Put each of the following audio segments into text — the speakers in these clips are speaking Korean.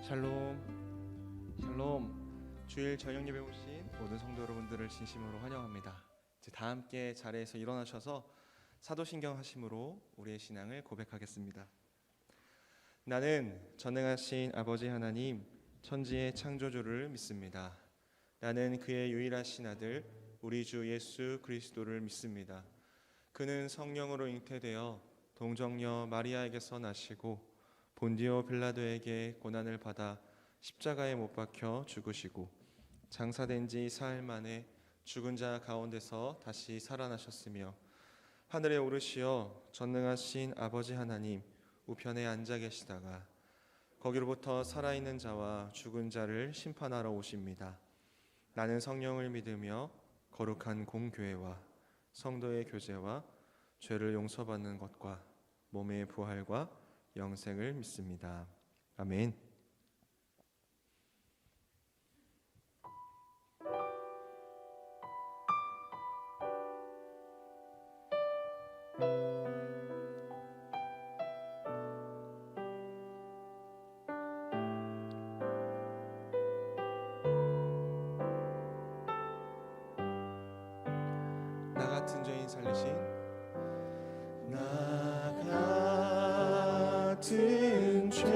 샬롬, 샬롬. 주일 저녁 예배 오신 모든 성도 여러분들을 진심으로 환영합니다. 이제 다 함께 자리에서 일어나셔서 사도신경 하심으로 우리의 신앙을 고백하겠습니다. 나는 전능하신 아버지 하나님, 천지의 창조주를 믿습니다. 나는 그의 유일하신 아들 우리 주 예수 그리스도를 믿습니다. 그는 성령으로 잉태되어 동정녀 마리아에게서 나시고 본디오 빌라도에게 고난을 받아 십자가에 못 박혀 죽으시고 장사된 지 사흘 만에 죽은 자 가운데서 다시 살아나셨으며 하늘에 오르시어 전능하신 아버지 하나님 우편에 앉아 계시다가 거기로부터 살아있는 자와 죽은 자를 심판하러 오십니다. 나는 성령을 믿으며 거룩한 공교회와 성도의 교제와 죄를 용서받는 것과 몸의 부활과 영생을 믿습니다. 아멘. 나 같은 죄인 살리신 나 같은 죄인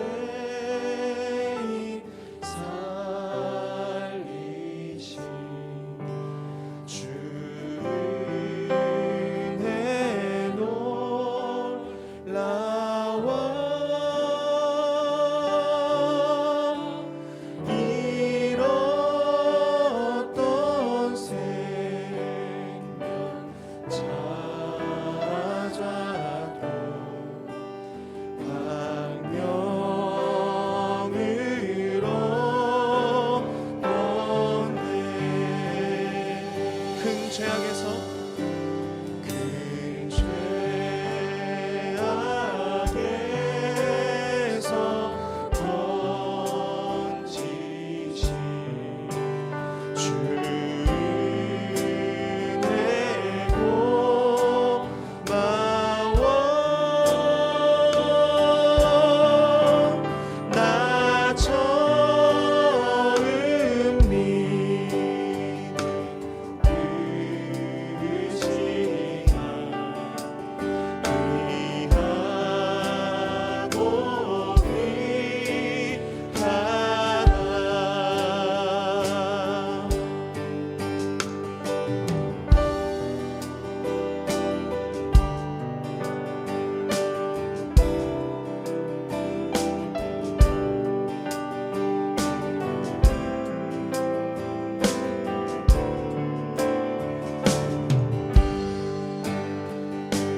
살리신 주 은혜 놀라워 잃었던 생명 찾아도 광명으로 보내 큰 죄악에서 던지신 주 은혜 고마워 나 처음 믿는 그 시간 귀하고 귀하다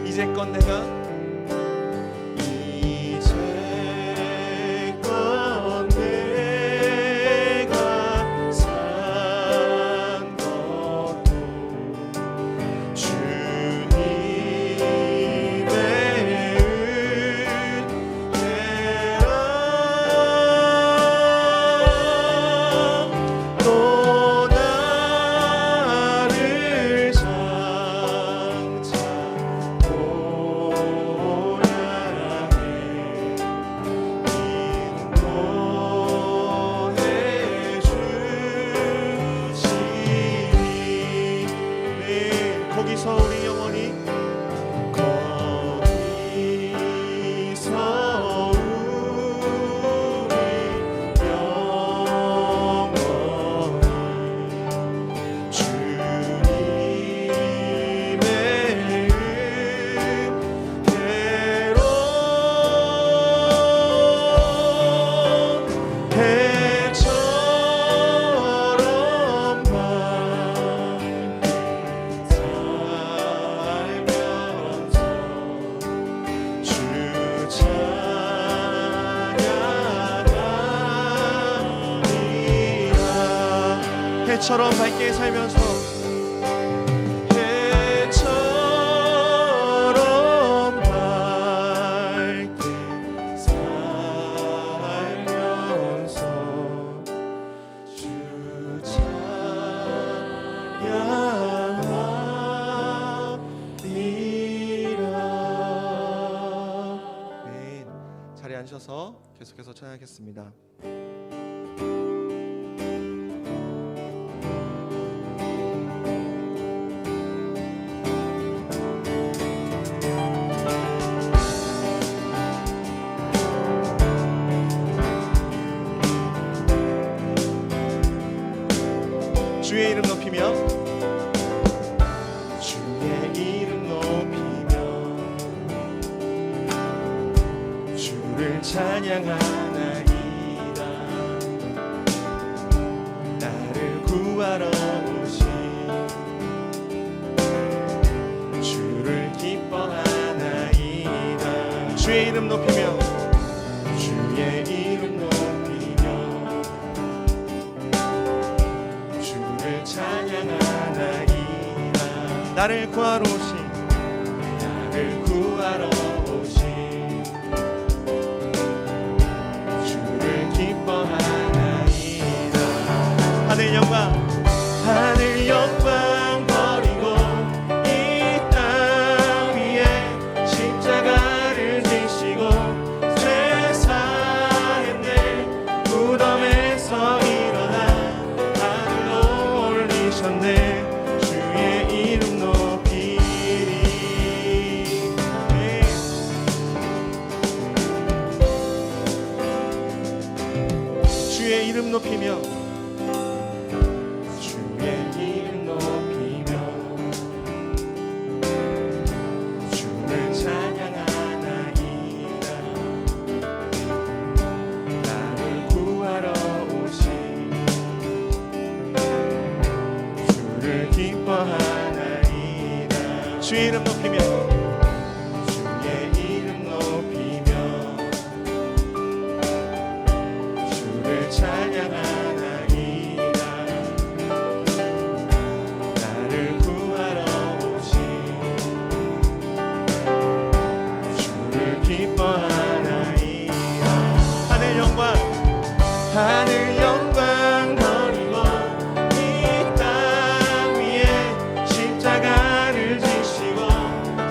이제껏 내가 산 것도 주님의 은혜라 또 나를 장차 거기서 우리 영원히 해처럼 해처럼 밝게 살면서 해처럼 밝게 살면서 주 찬양하리라. 네, 자리에 앉으셔서 계속해서 찬양하겠습니다. 이름 높이며 주의 이름 높이며 주를 찬양하나이다. 나를 구하러 오신 주를 기뻐하나이다. 주의 이름 높이며 주의 이름 높이며 주를 찬양하나이다. 나를 구하러 오신 주를 기뻐하나이다. 하늘 영광 버리고 이 땅 위에 십자가를 지시고 죄 사했네. 무덤에서 일어나 하늘로 올리셨네. 주의 이름 높이리. 주의 이름 높이며 주의 이름 높이며 주를 찬양하나이다. 나를 구하러 오신 주를 기뻐하나이다. 주의 이름 높이며 주의 이름 높이며 주를 찬양하나이다. 나를 구하러 오신 주를 기뻐하나이다. 하늘 영광 버리고 이 땅 위에 십자가를 지시고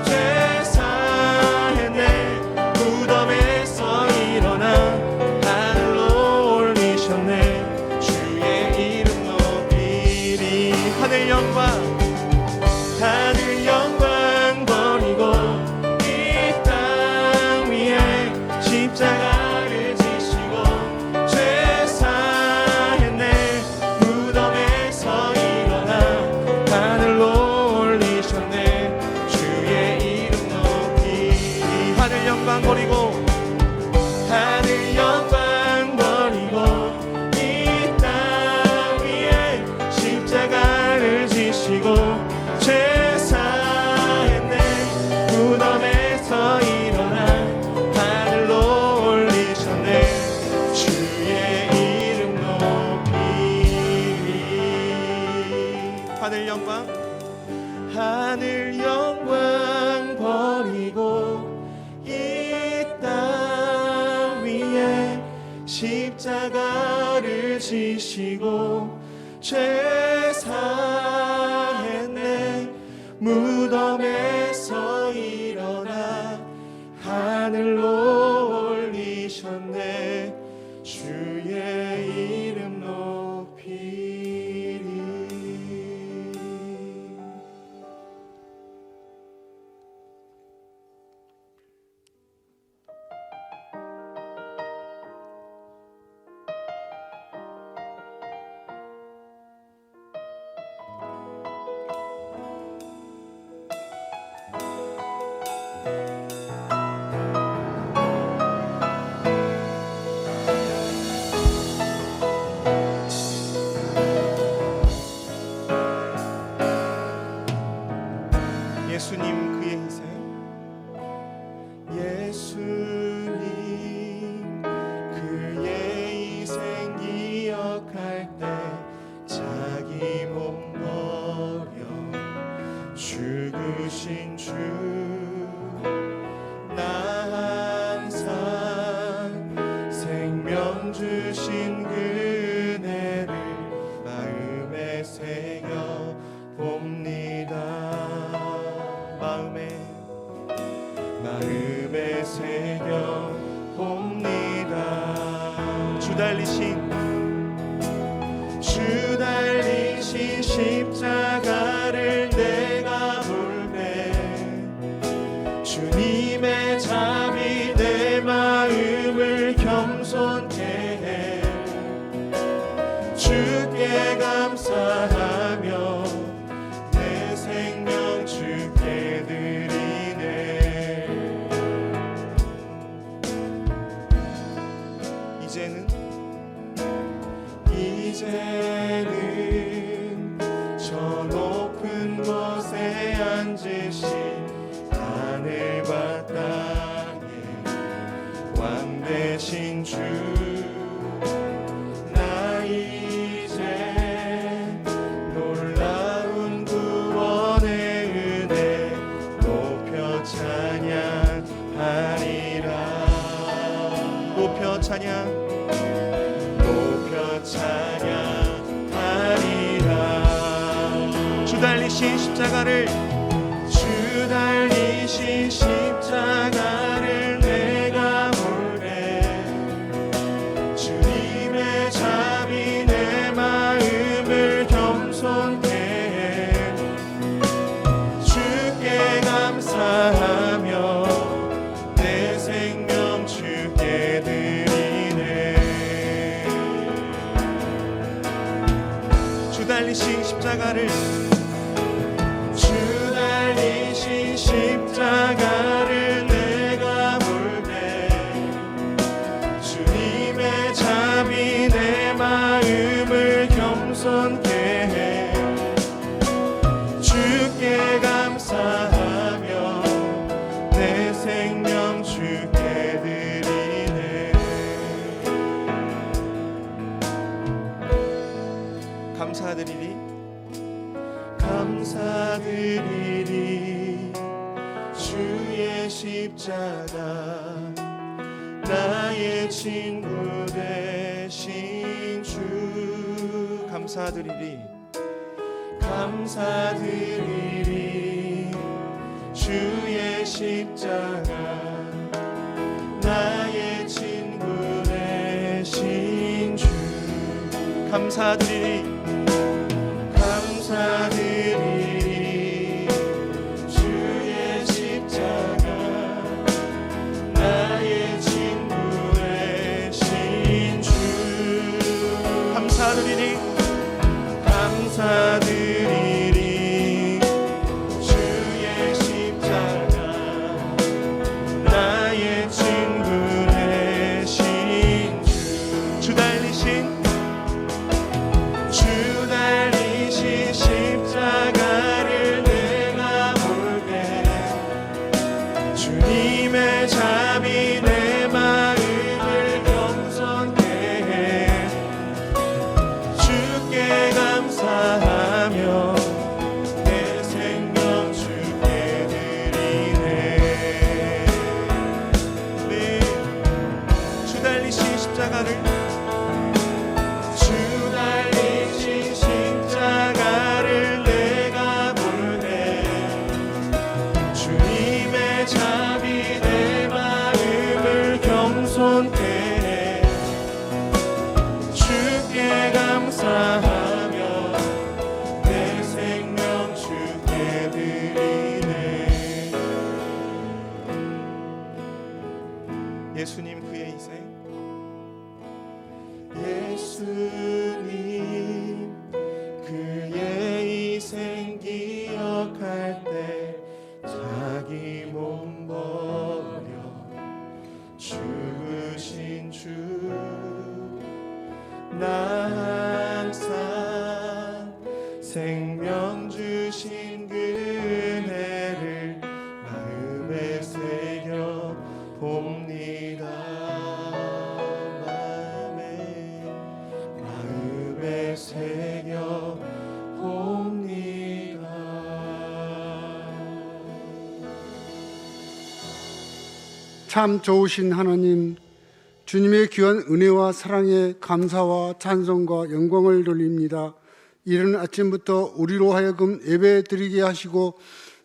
죄 사했네. 무덤에서 일어나 하늘로 올리셨네. 주의 이름 높이리. 하늘 영광 버리고 이 땅 위에 십자가를 지시고 죄 사했네. 무덤에서 일어나 하늘로 올리셨네. 주의 이름 높이리. 하늘 영광 버리고 이 땅 위에 십자가를 지시고 죄 사했네. 무덤에서 일어나 하늘로 올리셨네. 주의 이름 높이리. 하늘 영광 버리고 이 땅 위에 십자가를 지시고 죄 사했네. 무덤에서 일어나 하늘로 올리셨네. 주의 이름 높이리. 예수님 그의 희생, 예수님 그의 희생 기억할 때 자기 몸 버려 죽으신 주, 나 항상 생명 주신 그네를 마음에 새겨 봅니다. 마음에 새겨 봅니다. 주 달리신 십자가를 내가 볼 때 주님의 잠이 내 마음을 겸손케 해. 주께 감사하며 이제는 저 높은 곳에 앉으신 하늘과 땅에 왕 되신 주, 나 이제 놀라운 구원의 은혜 높여 찬양하리라. 높여 찬양하리라. 주 달리신 십자가를, 주 달리신 십자가를 내가 볼래. 주님의 자비 내 마음을 겸손케 해. 주께 감사하며 내 생명 주께 드리네. 주 달리신 십자가를, 주 달리신 십자가를 내가 볼 때 주님의 자비 내 마음을 겸손케 해. 주께 감사하며 내 생명 주께 드리네. 감사드리리, 감사드리리. 주의 십자가 나의 친구 되신 주. 감사드리리, 감사드리리. 주의 십자가 나의 친구 되신 주. 감사드리리, 감사드리리. 주의 십자가 나의 친구 되신 주. 감사드리리, 감사드리리. 주의 십자가 나의 친구 되신 주. 주 달리신 십자가를 내가 볼 때 주님의 자비 내 마음을 겸손케 해. 주께 감사하며 내 생명 주께 드리네. 네, 주 달리신 십자가를, 십자가를 내가 볼 때 주님의 자비 내 마음을 겸손케 해. 주께 감사하며 내 생명 주께 드리네. 예수님 그의 희생, 예수님 그의 희생 기억할 때 자기 몸 버려 죽으신 주, 나 항상 생명 주신 그 은혜를 마음에 새겨 봅니다. 마음에 새겨 봅니다. 참 좋으신 하나님, 주님의 귀한 은혜와 사랑에 감사와 찬송과 영광을 돌립니다. 이른 아침부터 우리로 하여금 예배 드리게 하시고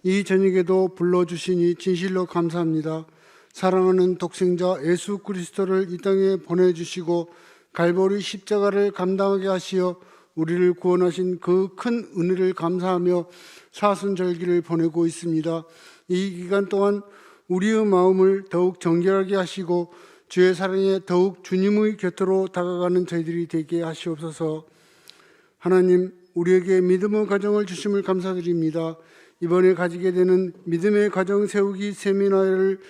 이 저녁에도 불러주시니 진실로 감사합니다. 사랑하는 독생자 예수 그리스도를 이 땅에 보내주시고 갈보리 십자가를 감당하게 하시어 우리를 구원하신 그 큰 은혜를 감사하며 사순절기를 보내고 있습니다. 이 기간 동안 우리의 마음을 더욱 정결하게 하시고 주의 사랑에 더욱 주님의 곁으로 다가가는 저희들이 되게 하시옵소서. 하나님, 우리에게 믿음의 가정을 주심을 감사드립니다. 이번에 가지게 되는 믿음의 가정 세우기 세미나를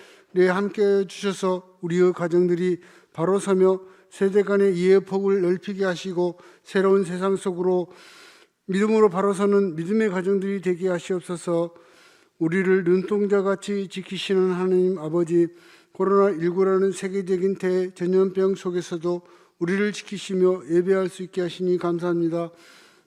함께 주셔서 우리의 가정들이 바로 서며 세대 간의 이해의 폭을 넓히게 하시고 새로운 세상 속으로 믿음으로 바로 서는 믿음의 가정들이 되게 하시옵소서. 우리를 눈동자같이 지키시는 하나님 아버지, 코로나19라는 세계적인 대전염병 속에서도 우리를 지키시며 예배할 수 있게 하시니 감사합니다.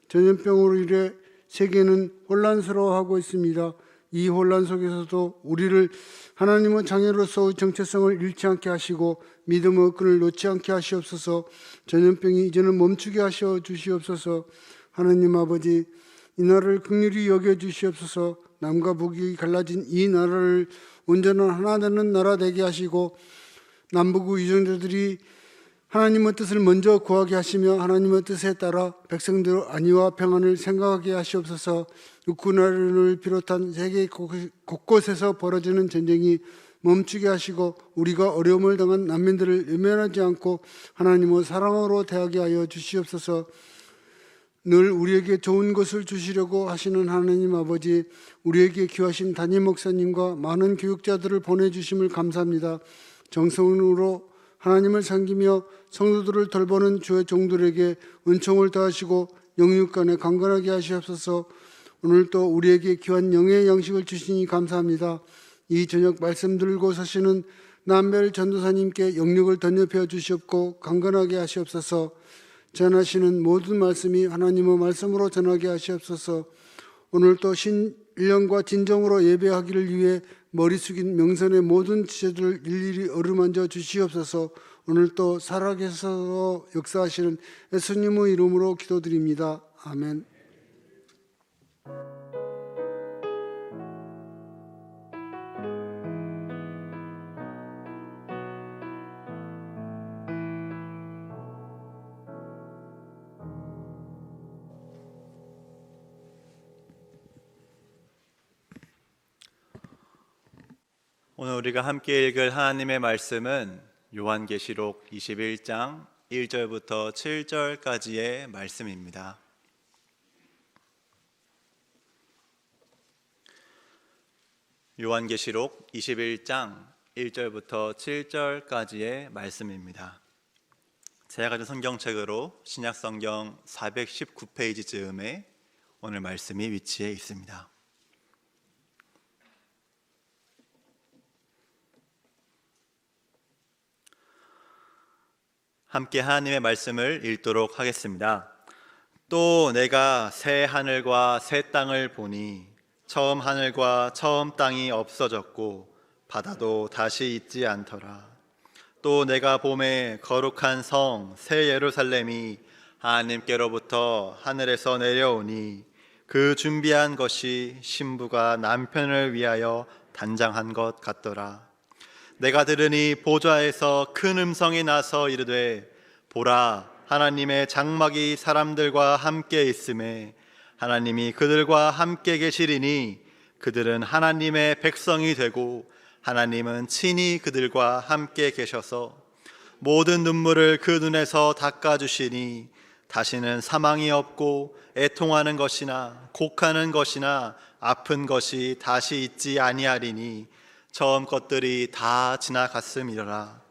전염병으로 인해 세계는 혼란스러워하고 있습니다. 이 혼란 속에서도 우리를 하나님은 자녀로서의 정체성을 잃지 않게 하시고 믿음의 끈을 놓지 않게 하시옵소서. 전염병이 이제는 멈추게 하셔 주시옵소서. 하나님 아버지, 이 나라를 긍휼히 여겨 주시옵소서. 남과 북이 갈라진 이 나라를 온전한 하나 되는 나라 되게 하시고 남북의 유전자들이 하나님의 뜻을 먼저 구하게 하시며 하나님의 뜻에 따라 백성들의 안위와 평안을 생각하게 하시옵소서. 우크라이나를 비롯한 세계 곳곳에서 벌어지는 전쟁이 멈추게 하시고 우리가 어려움을 당한 난민들을 외면하지 않고 하나님의 사랑으로 대하게 하여 주시옵소서. 늘 우리에게 좋은 것을 주시려고 하시는 하나님 아버지, 우리에게 귀하신 담임 목사님과 많은 교육자들을 보내주심을 감사합니다. 정성으로 하나님을 섬기며 성도들을 돌보는 주의 종들에게 은총을 더하시고 영육간에 강건하게 하시옵소서. 오늘 또 우리에게 귀한 영의 양식을 주시니 감사합니다. 이 저녁 말씀 들고 서시는 남별 전도사님께 영육을 덧입혀 주시옵고 강건하게 하시옵소서. 전하시는 모든 말씀이 하나님의 말씀으로 전하게 하시옵소서. 오늘 또 신령과 진정으로 예배하기를 위해 머리 숙인 명선의 모든 지체들을 일일이 어루만져 주시옵소서. 오늘 또 살아계셔서 역사하시는 예수님의 이름으로 기도드립니다. 아멘. 오늘 우리가 함께 읽을 하나님의 말씀은 요한계시록 21장 1절부터 7절까지의 말씀입니다. 요한계시록 21장 1절부터 7절까지의 말씀입니다. 제가 가진 성경책으로 신약성경 419페이지 즈음에 오늘 말씀이 위치해 있습니다. 함께 하나님의 말씀을 읽도록 하겠습니다. 또 내가 새 하늘과 새 땅을 보니 처음 하늘과 처음 땅이 없어졌고 바다도 다시 있지 않더라. 또 내가 봄에 거룩한 성 새 예루살렘이 하나님께로부터 하늘에서 내려오니 그 준비한 것이 신부가 남편을 위하여 단장한 것 같더라. 내가 들으니 보좌에서 큰 음성이 나서 이르되 보라, 하나님의 장막이 사람들과 함께 있음에 하나님이 그들과 함께 계시리니 그들은 하나님의 백성이 되고 하나님은 친히 그들과 함께 계셔서 모든 눈물을 그 눈에서 닦아주시니 다시는 사망이 없고 애통하는 것이나 곡하는 것이나 아픈 것이 다시 있지 아니하리니 처음 것들이 다 지나갔음이로라.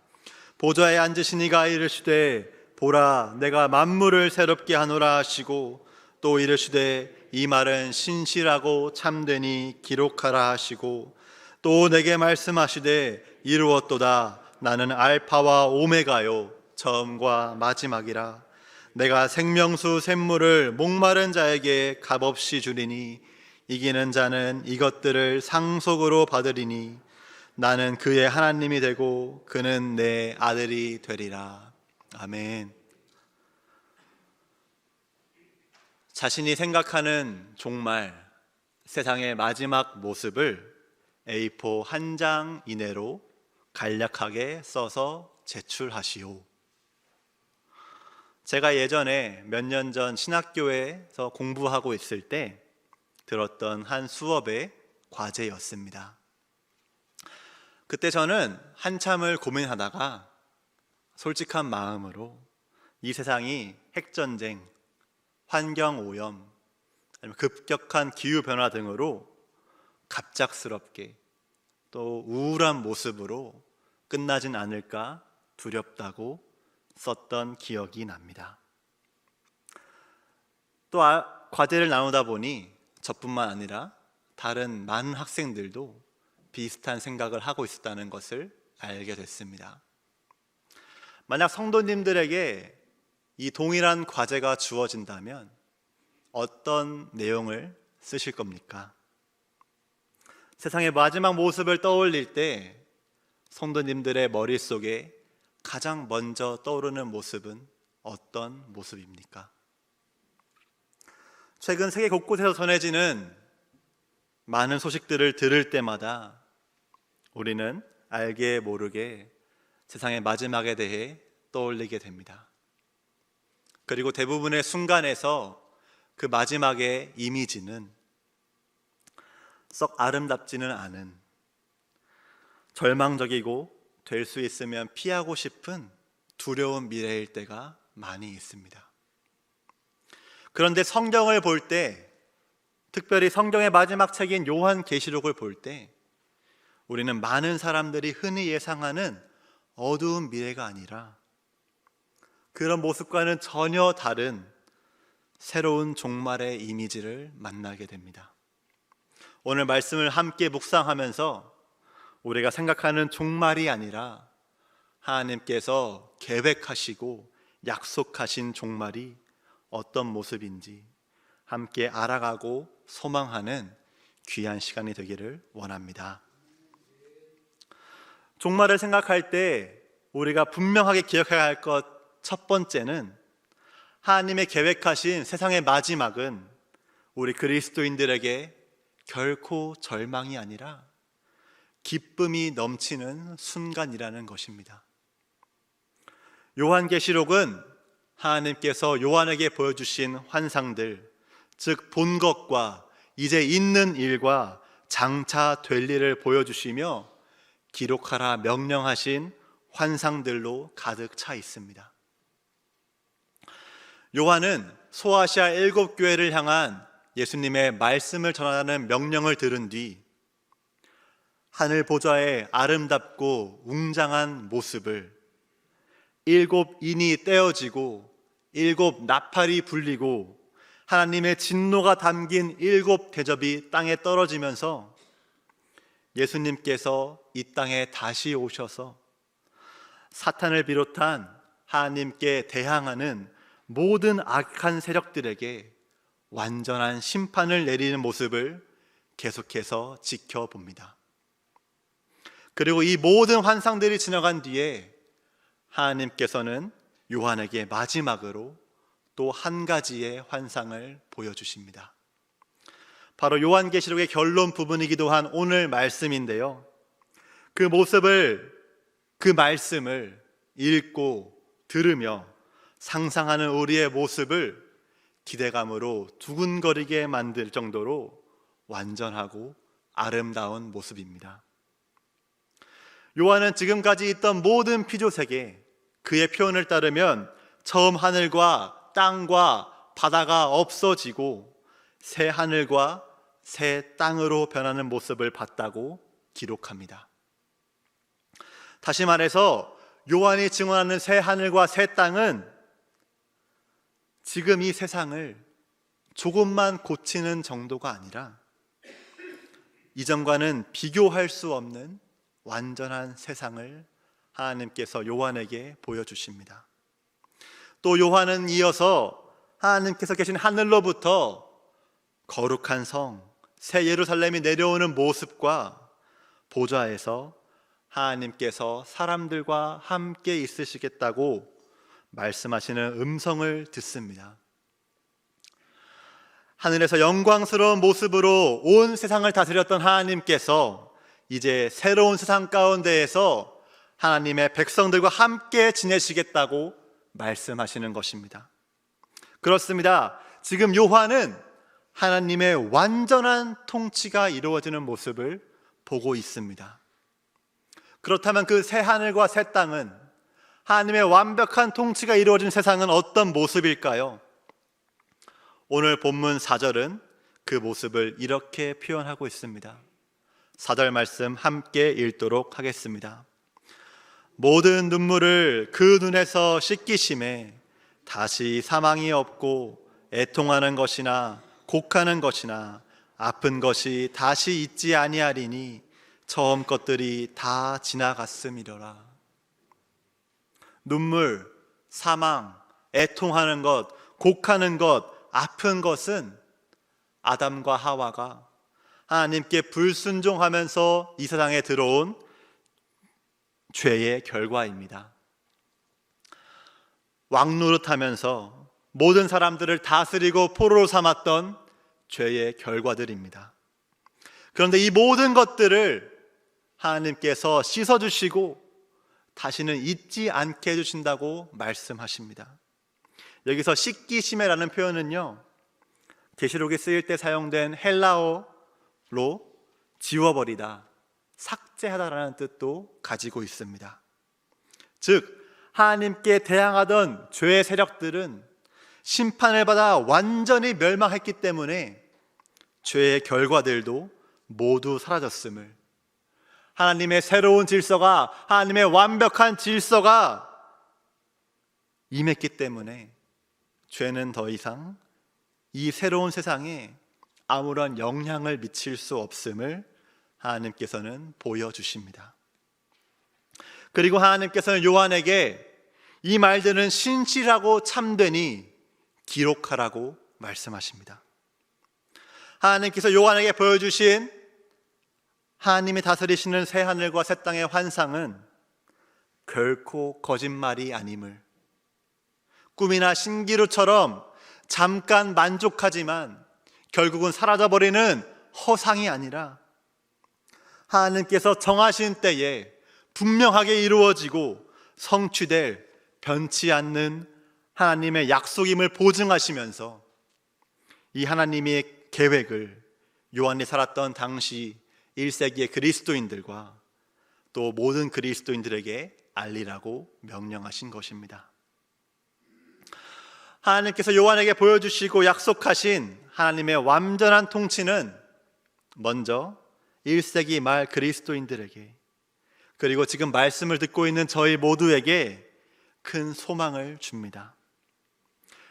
보좌에 앉으신 이가 이르시되 보라, 내가 만물을 새롭게 하노라 하시고 또 이르시되 이 말은 신실하고 참되니 기록하라 하시고 또 내게 말씀하시되 이루었도다. 나는 알파와 오메가요 처음과 마지막이라. 내가 생명수 샘물을 목마른 자에게 값없이 주리니 이기는 자는 이것들을 상속으로 받으리니 나는 그의 하나님이 되고 그는 내 아들이 되리라. 아멘. 자신이 생각하는 종말, 세상의 마지막 모습을 A4 한 장 이내로 간략하게 써서 제출하시오. 제가 예전에 몇 년 전 신학교에서 공부하고 있을 때 들었던 한 수업의 과제였습니다. 그때 저는 한참을 고민하다가 솔직한 마음으로 이 세상이 핵전쟁, 환경오염, 아니면 급격한 기후변화 등으로 갑작스럽게 또 우울한 모습으로 끝나진 않을까 두렵다고 썼던 기억이 납니다. 또 과제를 나누다 보니 저뿐만 아니라 다른 많은 학생들도 비슷한 생각을 하고 있었다는 것을 알게 됐습니다. 만약 성도님들에게 이 동일한 과제가 주어진다면 어떤 내용을 쓰실 겁니까? 세상의 마지막 모습을 떠올릴 때 성도님들의 머릿속에 가장 먼저 떠오르는 모습은 어떤 모습입니까? 최근 세계 곳곳에서 전해지는 많은 소식들을 들을 때마다 우리는 알게 모르게 세상의 마지막에 대해 떠올리게 됩니다. 그리고 대부분의 순간에서 그 마지막의 이미지는 썩 아름답지는 않은, 절망적이고 될 수 있으면 피하고 싶은 두려운 미래일 때가 많이 있습니다. 그런데 성경을 볼 때, 특별히 성경의 마지막 책인 요한계시록을 볼 때 우리는 많은 사람들이 흔히 예상하는 어두운 미래가 아니라 그런 모습과는 전혀 다른 새로운 종말의 이미지를 만나게 됩니다. 오늘 말씀을 함께 묵상하면서 우리가 생각하는 종말이 아니라 하나님께서 계획하시고 약속하신 종말이 어떤 모습인지 함께 알아가고 소망하는 귀한 시간이 되기를 원합니다. 종말을 생각할 때 우리가 분명하게 기억해야 할 것 첫 번째는 하나님의 계획하신 세상의 마지막은 우리 그리스도인들에게 결코 절망이 아니라 기쁨이 넘치는 순간이라는 것입니다. 요한계시록은 하나님께서 요한에게 보여주신 환상들, 즉 본 것과 이제 있는 일과 장차 될 일을 보여주시며 기록하라 명령하신 환상들로 가득 차 있습니다. 요한은 소아시아 7교회를 향한 예수님의 말씀을 전하는 명령을 들은 뒤 하늘 보좌의 아름답고 웅장한 모습을 7인이 떼어지고 7 나팔이 불리고 하나님의 진노가 담긴 7 대접이 땅에 떨어지면서 예수님께서 이 땅에 다시 오셔서 사탄을 비롯한 하나님께 대항하는 모든 악한 세력들에게 완전한 심판을 내리는 모습을 계속해서 지켜봅니다. 그리고 이 모든 환상들이 지나간 뒤에 하나님께서는 요한에게 마지막으로 또 한 가지의 환상을 보여주십니다. 바로 요한계시록의 결론 부분이기도 한 오늘 말씀인데요, 그 말씀을 읽고 들으며 상상하는 우리의 모습을 기대감으로 두근거리게 만들 정도로 완전하고 아름다운 모습입니다. 요한은 지금까지 있던 모든 피조세계, 그의 표현을 따르면 처음 하늘과 땅과 바다가 없어지고 새 하늘과 새 땅으로 변하는 모습을 봤다고 기록합니다. 다시 말해서 요한이 증언하는 새 하늘과 새 땅은 지금 이 세상을 조금만 고치는 정도가 아니라 이전과는 비교할 수 없는 완전한 세상을 하나님께서 요한에게 보여주십니다. 또 요한은 이어서 하나님께서 계신 하늘로부터 거룩한 성, 새 예루살렘이 내려오는 모습과 보좌에서 하나님께서 사람들과 함께 있으시겠다고 말씀하시는 음성을 듣습니다. 하늘에서 영광스러운 모습으로 온 세상을 다스렸던 하나님께서 이제 새로운 세상 가운데에서 하나님의 백성들과 함께 지내시겠다고 말씀하시는 것입니다. 그렇습니다. 지금 요한은 하나님의 완전한 통치가 이루어지는 모습을 보고 있습니다. 그렇다면 그 새 하늘과 새 땅은, 하나님의 완벽한 통치가 이루어진 세상은 어떤 모습일까요? 오늘 본문 4절은 그 모습을 이렇게 표현하고 있습니다. 4절 말씀 함께 읽도록 하겠습니다. 모든 눈물을 그 눈에서 씻기심에 다시 사망이 없고 애통하는 것이나 곡하는 것이나 아픈 것이 다시 있지 아니하리니 처음 것들이 다 지나갔음이로라. 눈물, 사망, 애통하는 것, 곡하는 것, 아픈 것은 아담과 하와가 하나님께 불순종하면서 이 세상에 들어온 죄의 결과입니다. 왕노릇하면서 모든 사람들을 다스리고 포로로 삼았던 죄의 결과들입니다. 그런데 이 모든 것들을 하나님께서 씻어주시고 다시는 잊지 않게 해주신다고 말씀하십니다. 여기서 씻기심이라는 표현은요, 계시록에 쓰일 때 사용된 헬라어로 지워버리다, 삭제하다라는 뜻도 가지고 있습니다. 즉 하나님께 대항하던 죄의 세력들은 심판을 받아 완전히 멸망했기 때문에 죄의 결과들도 모두 사라졌음을, 하나님의 새로운 질서가, 하나님의 완벽한 질서가 임했기 때문에 죄는 더 이상 이 새로운 세상에 아무런 영향을 미칠 수 없음을 하나님께서는 보여주십니다. 그리고 하나님께서는 요한에게 이 말들은 신실하고 참되니 기록하라고 말씀하십니다. 하나님께서 요한에게 보여주신 하나님이 다스리시는 새하늘과 새 땅의 환상은 결코 거짓말이 아님을, 꿈이나 신기루처럼 잠깐 만족하지만 결국은 사라져버리는 허상이 아니라 하나님께서 정하신 때에 분명하게 이루어지고 성취될 변치 않는 하나님의 약속임을 보증하시면서 이 하나님의 계획을 요한이 살았던 당시 1세기의 그리스도인들과 또 모든 그리스도인들에게 알리라고 명령하신 것입니다. 하나님께서 요한에게 보여주시고 약속하신 하나님의 완전한 통치는 먼저 1세기 말 그리스도인들에게, 그리고 지금 말씀을 듣고 있는 저희 모두에게 큰 소망을 줍니다.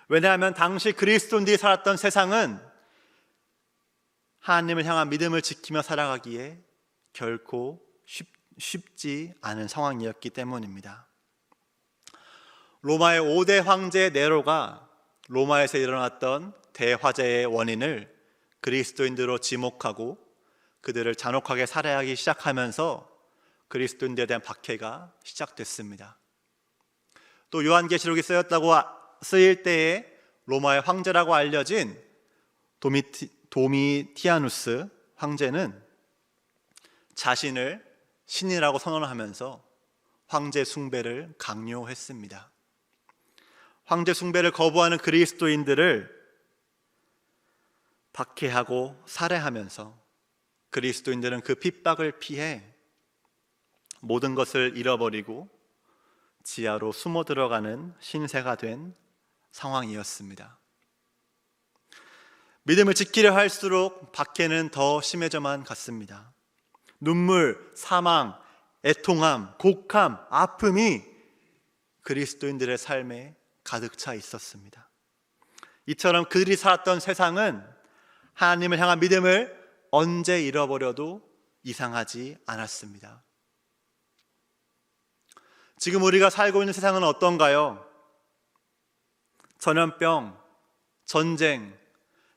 왜냐하면 당시 그리스도인들이 살았던 세상은 하나님을 향한 믿음을 지키며 살아가기에 결코 쉽지 않은 상황이었기 때문입니다. 로마의 5대 황제 네로가 로마에서 일어났던 대화재의 원인을 그리스도인들로 지목하고 그들을 잔혹하게 살해하기 시작하면서 그리스도인들에 대한 박해가 시작됐습니다. 또 요한계시록이 쓰일 때에 로마의 황제라고 알려진 도미티아누스 황제는 자신을 신이라고 선언하면서 황제 숭배를 강요했습니다. 황제 숭배를 거부하는 그리스도인들을 박해하고 살해하면서 그리스도인들은 그 핍박을 피해 모든 것을 잃어버리고 지하로 숨어 들어가는 신세가 된 상황이었습니다. 믿음을 지키려 할수록 박해는 더 심해져만 갔습니다. 눈물, 사망, 애통함, 곡함, 아픔이 그리스도인들의 삶에 가득 차 있었습니다. 이처럼 그들이 살았던 세상은 하나님을 향한 믿음을 언제 잃어버려도 이상하지 않았습니다. 지금 우리가 살고 있는 세상은 어떤가요? 전염병, 전쟁,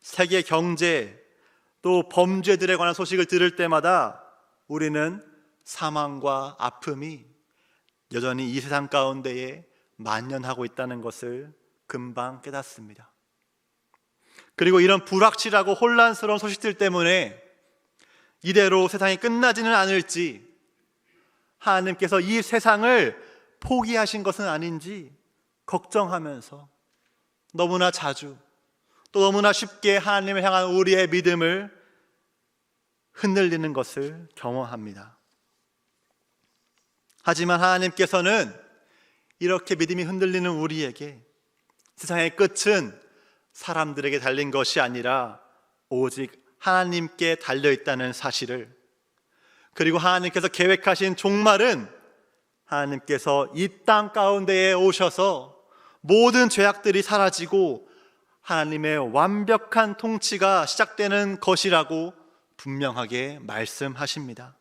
세계 경제, 또 범죄들에 관한 소식을 들을 때마다 우리는 사망과 아픔이 여전히 이 세상 가운데에 만연하고 있다는 것을 금방 깨닫습니다. 그리고 이런 불확실하고 혼란스러운 소식들 때문에 이대로 세상이 끝나지는 않을지, 하나님께서 이 세상을 포기하신 것은 아닌지 걱정하면서 너무나 자주 또 너무나 쉽게 하나님을 향한 우리의 믿음을 흔들리는 것을 경험합니다. 하지만 하나님께서는 이렇게 믿음이 흔들리는 우리에게 세상의 끝은 사람들에게 달린 것이 아니라 오직 하나님께 달려있다는 사실을, 그리고 하나님께서 계획하신 종말은 하나님께서 이 땅 가운데에 오셔서 모든 죄악들이 사라지고 하나님의 완벽한 통치가 시작되는 것이라고 분명하게 말씀하십니다.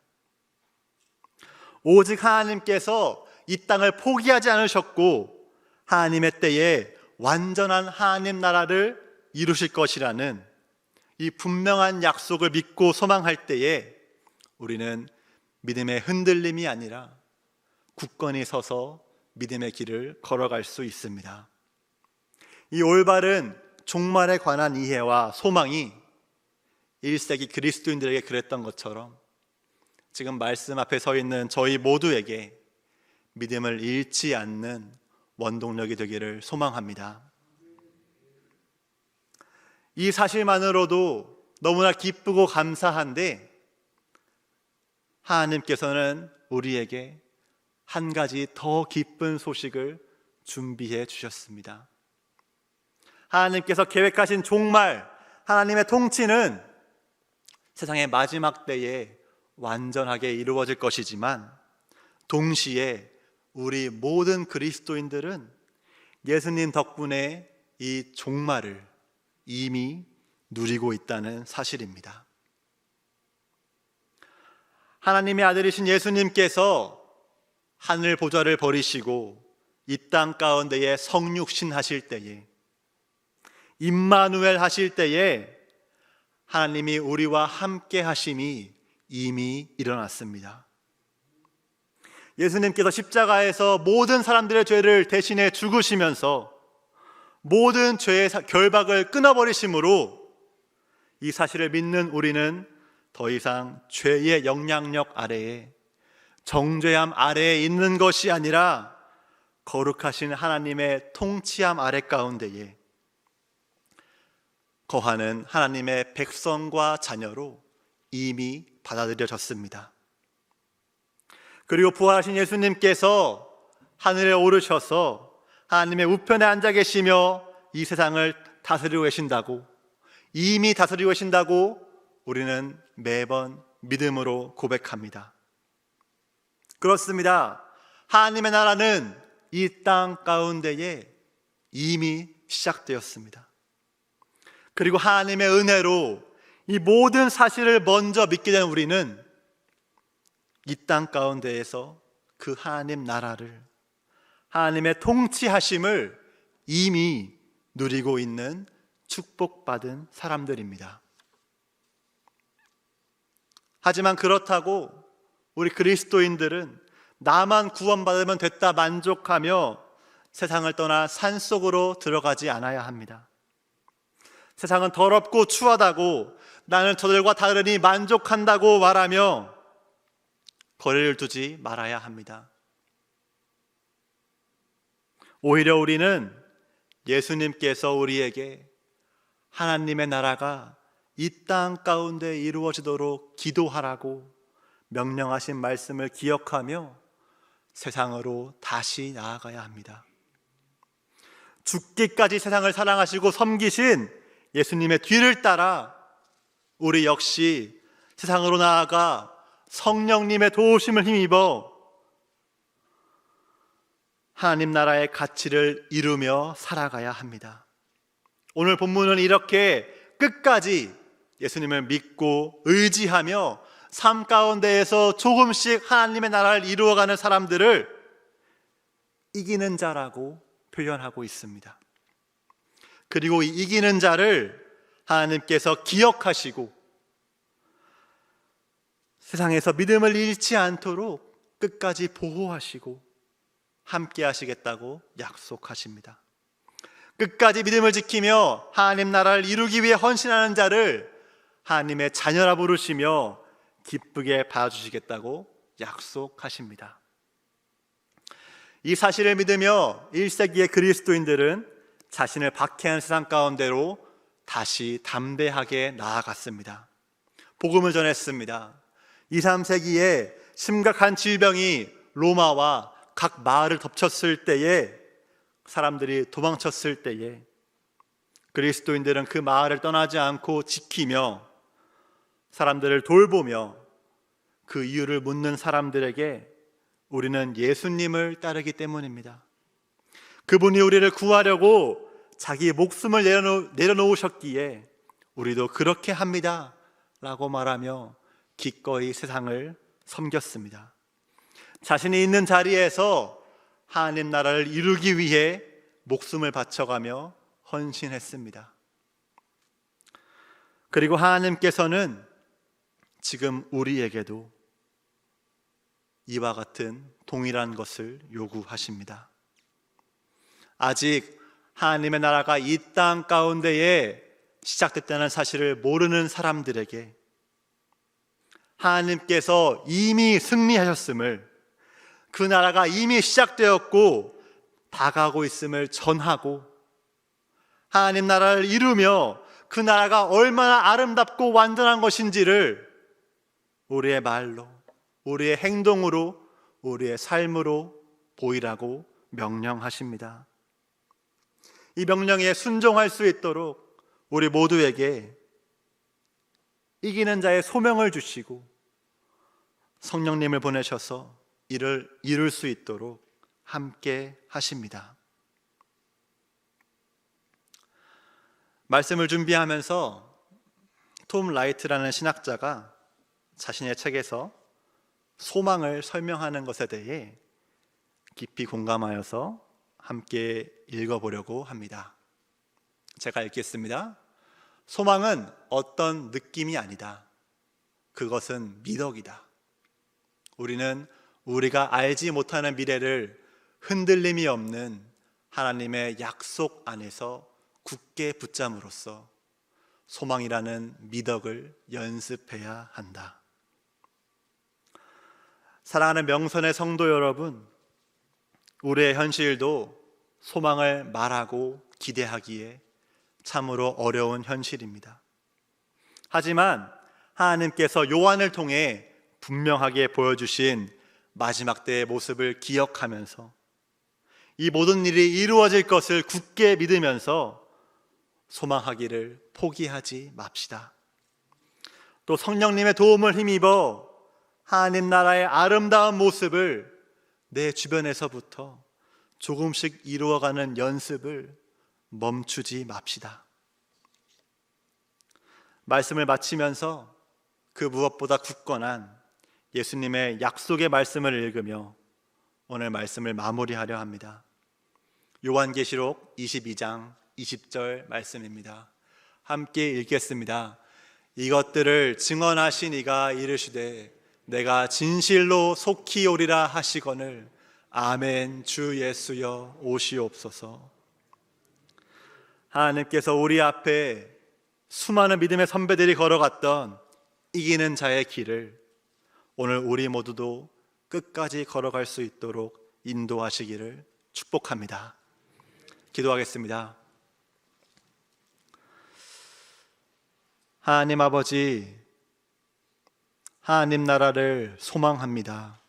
오직 하나님께서 이 땅을 포기하지 않으셨고 하나님의 때에 완전한 하나님 나라를 이루실 것이라는 이 분명한 약속을 믿고 소망할 때에 우리는 믿음의 흔들림이 아니라 굳건히 서서 믿음의 길을 걸어갈 수 있습니다. 이 올바른 종말에 관한 이해와 소망이 1세기 그리스도인들에게 그랬던 것처럼 지금 말씀 앞에 서 있는 저희 모두에게 믿음을 잃지 않는 원동력이 되기를 소망합니다. 이 사실만으로도 너무나 기쁘고 감사한데 하나님께서는 우리에게 한 가지 더 기쁜 소식을 준비해 주셨습니다. 하나님께서 계획하신 종말, 하나님의 통치는 세상의 마지막 때에 완전하게 이루어질 것이지만 동시에 우리 모든 그리스도인들은 예수님 덕분에 이 종말을 이미 누리고 있다는 사실입니다. 하나님의 아들이신 예수님께서 하늘 보좌를 버리시고 이 땅 가운데에 성육신 하실 때에, 임마누엘 하실 때에 하나님이 우리와 함께 하심이 이미 일어났습니다. 예수님께서 십자가에서 모든 사람들의 죄를 대신해 죽으시면서 모든 죄의 결박을 끊어버리심으로 이 사실을 믿는 우리는 더 이상 죄의 영향력 아래에, 정죄함 아래에 있는 것이 아니라 거룩하신 하나님의 통치함 아래 가운데에 거하는 하나님의 백성과 자녀로 이미 받아들여졌습니다. 그리고 부활하신 예수님께서 하늘에 오르셔서 하나님의 우편에 앉아 계시며 이 세상을 다스리고 계신다고, 이미 다스리고 계신다고 우리는 매번 믿음으로 고백합니다. 그렇습니다. 하나님의 나라는 이 땅 가운데에 이미 시작되었습니다. 그리고 하나님의 은혜로 이 모든 사실을 먼저 믿게 된 우리는 이 땅 가운데에서 그 하나님 나라를, 하나님의 통치하심을 이미 누리고 있는 축복받은 사람들입니다. 하지만 그렇다고 우리 그리스도인들은 나만 구원받으면 됐다 만족하며 세상을 떠나 산속으로 들어가지 않아야 합니다. 세상은 더럽고 추하다고, 나는 저들과 다르니 만족한다고 말하며 거리를 두지 말아야 합니다. 오히려 우리는 예수님께서 우리에게 하나님의 나라가 이 땅 가운데 이루어지도록 기도하라고 명령하신 말씀을 기억하며 세상으로 다시 나아가야 합니다. 죽기까지 세상을 사랑하시고 섬기신 예수님의 뒤를 따라 우리 역시 세상으로 나아가 성령님의 도우심을 힘입어 하나님 나라의 가치를 이루며 살아가야 합니다. 오늘 본문은 이렇게 끝까지 예수님을 믿고 의지하며 삶 가운데에서 조금씩 하나님의 나라를 이루어가는 사람들을 이기는 자라고 표현하고 있습니다. 그리고 이 이기는 자를 하나님께서 기억하시고 세상에서 믿음을 잃지 않도록 끝까지 보호하시고 함께 하시겠다고 약속하십니다. 끝까지 믿음을 지키며 하나님 나라를 이루기 위해 헌신하는 자를 하나님의 자녀라 부르시며 기쁘게 봐주시겠다고 약속하십니다. 이 사실을 믿으며 1세기의 그리스도인들은 자신을 박해하는 세상 가운데로 다시 담대하게 나아갔습니다. 복음을 전했습니다. 2, 3세기에 심각한 질병이 로마와 각 마을을 덮쳤을 때에, 사람들이 도망쳤을 때에 그리스도인들은 그 마을을 떠나지 않고 지키며 사람들을 돌보며 그 이유를 묻는 사람들에게 우리는 예수님을 따르기 때문입니다. 그분이 우리를 구하려고 자기 목숨을 내려놓으셨기에 우리도 그렇게 합니다 라고 말하며 기꺼이 세상을 섬겼습니다. 자신이 있는 자리에서 하나님 나라를 이루기 위해 목숨을 바쳐가며 헌신했습니다. 그리고 하나님께서는 지금 우리에게도 이와 같은 동일한 것을 요구하십니다. 아직 하나님의 나라가 이 땅 가운데에 시작됐다는 사실을 모르는 사람들에게 하나님께서 이미 승리하셨음을, 그 나라가 이미 시작되었고 다가오고 있음을 전하고, 하나님 나라를 이루며 그 나라가 얼마나 아름답고 완전한 것인지를 우리의 말로, 우리의 행동으로, 우리의 삶으로 보이라고 명령하십니다. 이 명령에 순종할 수 있도록 우리 모두에게 이기는 자의 소명을 주시고 성령님을 보내셔서 이를 이룰 수 있도록 함께 하십니다. 말씀을 준비하면서 톰 라이트라는 신학자가 자신의 책에서 소망을 설명하는 것에 대해 깊이 공감하여서 함께 읽어보려고 합니다. 제가 읽겠습니다. 소망은 어떤 느낌이 아니다. 그것은 미덕이다. 우리는 우리가 알지 못하는 미래를 흔들림이 없는 하나님의 약속 안에서 굳게 붙잡음으로써 소망이라는 미덕을 연습해야 한다. 사랑하는 명선의 성도 여러분, 우리의 현실도 소망을 말하고 기대하기에 참으로 어려운 현실입니다. 하지만 하나님께서 요한을 통해 분명하게 보여주신 마지막 때의 모습을 기억하면서 이 모든 일이 이루어질 것을 굳게 믿으면서 소망하기를 포기하지 맙시다. 또 성령님의 도움을 힘입어 하나님 나라의 아름다운 모습을 내 주변에서부터 조금씩 이루어가는 연습을 멈추지 맙시다. 말씀을 마치면서 그 무엇보다 굳건한 예수님의 약속의 말씀을 읽으며 오늘 말씀을 마무리하려 합니다. 요한계시록 22장 20절 말씀입니다. 함께 읽겠습니다. 이것들을 증언하신 이가 이르시되 내가 진실로 속히 오리라 하시거늘 아멘. 주 예수여 오시옵소서. 하나님께서 우리 앞에 수많은 믿음의 선배들이 걸어갔던 이기는 자의 길을 오늘 우리 모두도 끝까지 걸어갈 수 있도록 인도하시기를 축복합니다. 기도하겠습니다. 하나님 아버지, 하나님 나라를 소망합니다.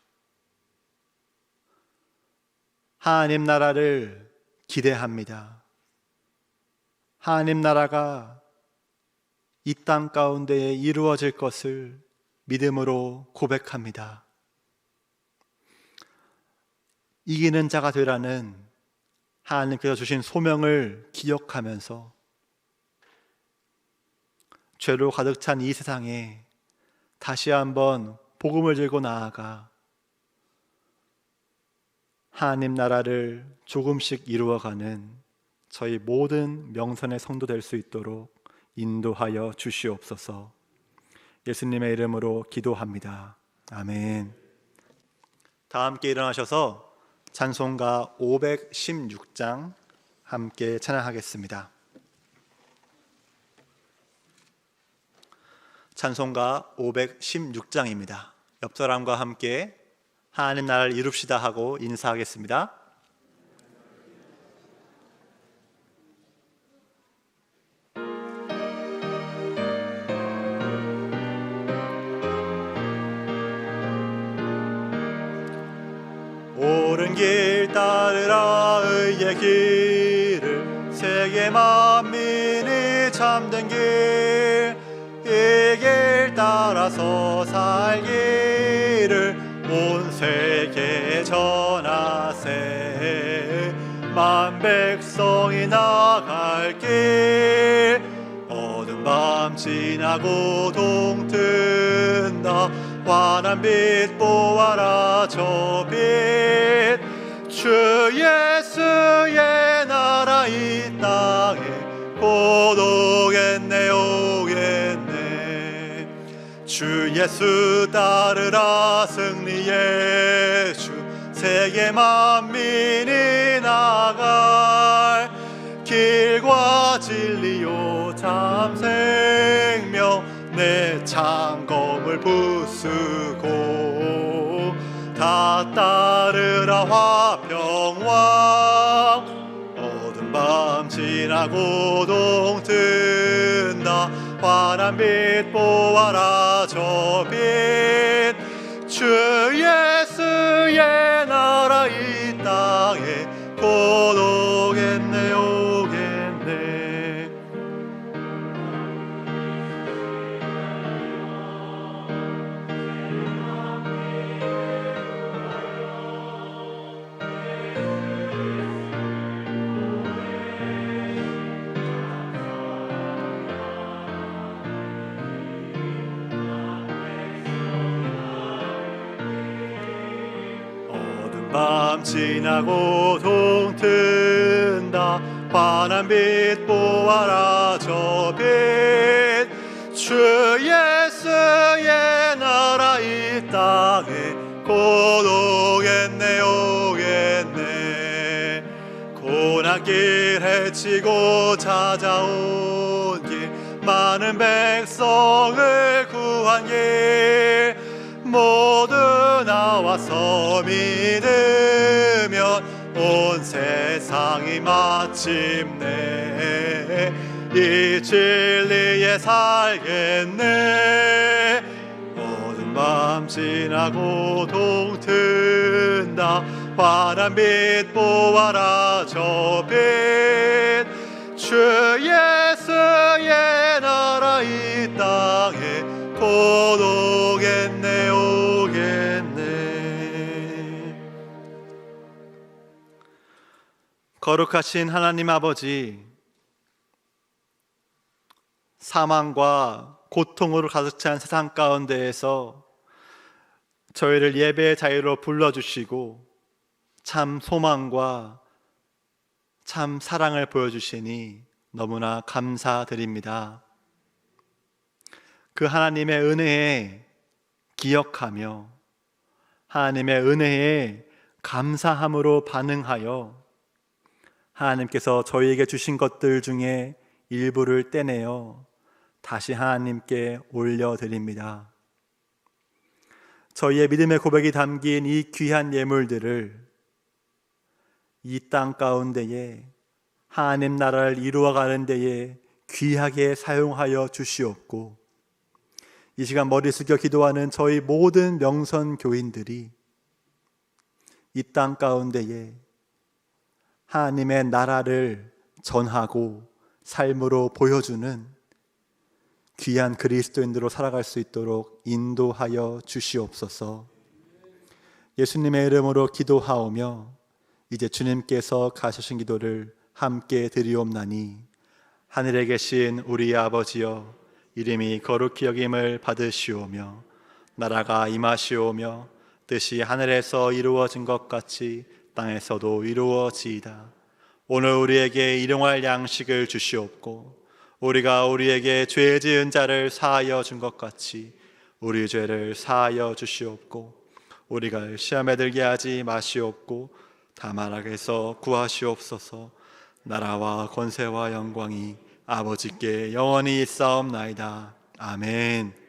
하나님 나라를 기대합니다. 하나님 나라가 이 땅 가운데에 이루어질 것을 믿음으로 고백합니다. 이기는 자가 되라는 하나님께서 주신 소명을 기억하면서 죄로 가득 찬 이 세상에 다시 한번 복음을 들고 나아가 하나님 나라를 조금씩 이루어가는 저희 모든 명선의 성도 될 수 있도록 인도하여 주시옵소서. 예수님의 이름으로 기도합니다. 아멘. 다 함께 일어나셔서 찬송가 516장 함께 찬양하겠습니다. 찬송가 516장입니다. 옆 사람과 함께 하나님 나라를 이룹시다 하고 인사하겠습니다. 옳은 길 따르라 의의 길을 세계 만민이 참된 길 이 길 따라서 살기를 온 세계 만 백성이 나갈 길 어두운 밤 지나고 동튼다 환한 빛 보아라 저 빛 주 예수의 나라 이 땅에 곧 오겠네 오겠네 주 예수 따르라 승리의 주 세계 만민이 나갈 길과 진리요 참 생명 내 창검을 부수고 다 따르라 화평왕 어두운 밤 지나고 동튼다 환한 빛 보아라 저 빛 주 예수의 나라 이 땅에 곧 오겠네 오겠네 밤 지나고 동튼다 환한 빛 보아라 저 빛 주 예수의 나라 이 땅에 곧 오겠네 오겠네 고난길 헤치고 찾아온 길 많은 백성을 구한 길 모두 나와서 믿으면 온 세상이 마침내 이 진리에 살겠네 어두운 밤 지나고 동튼다 환한 빛 보아라 저 빛 주 예수의 나라 이 땅에 곧 오겠네 오겠네 거룩하신 하나님 아버지 사망과 고통으로 가득 찬 세상 가운데에서 저희를 예배의 자유로 불러주시고 참 소망과 참 사랑을 보여주시니 너무나 감사드립니다. 그 하나님의 은혜에 기억하며 하나님의 은혜에 감사함으로 반응하여 하나님께서 저희에게 주신 것들 중에 일부를 떼내어 다시 하나님께 올려드립니다. 저희의 믿음의 고백이 담긴 이 귀한 예물들을 이 땅 가운데에 하나님 나라를 이루어가는 데에 귀하게 사용하여 주시옵고 이 시간 머리 숙여 기도하는 저희 모든 명선 교인들이 이 땅 가운데에 하나님의 나라를 전하고 삶으로 보여주는 귀한 그리스도인들로 살아갈 수 있도록 인도하여 주시옵소서. 예수님의 이름으로 기도하오며 이제 주님께서 가르치신 기도를 함께 드리옵나니 하늘에 계신 우리 아버지여 이름이 거룩히 여김을 받으시오며 나라가 임하시오며 뜻이 하늘에서 이루어진 것 같이 땅에서도 이루어지이다. 오늘 우리에게 일용할 양식을 주시옵고 우리가 우리에게 죄 지은 자를 사하여 준 것 같이 우리 죄를 사하여 주시옵고 우리가 시험에 들게 하지 마시옵고 다만 악에서 구하시옵소서. 나라와 권세와 영광이 아버지께 영원히 있사옵나이다. 아멘.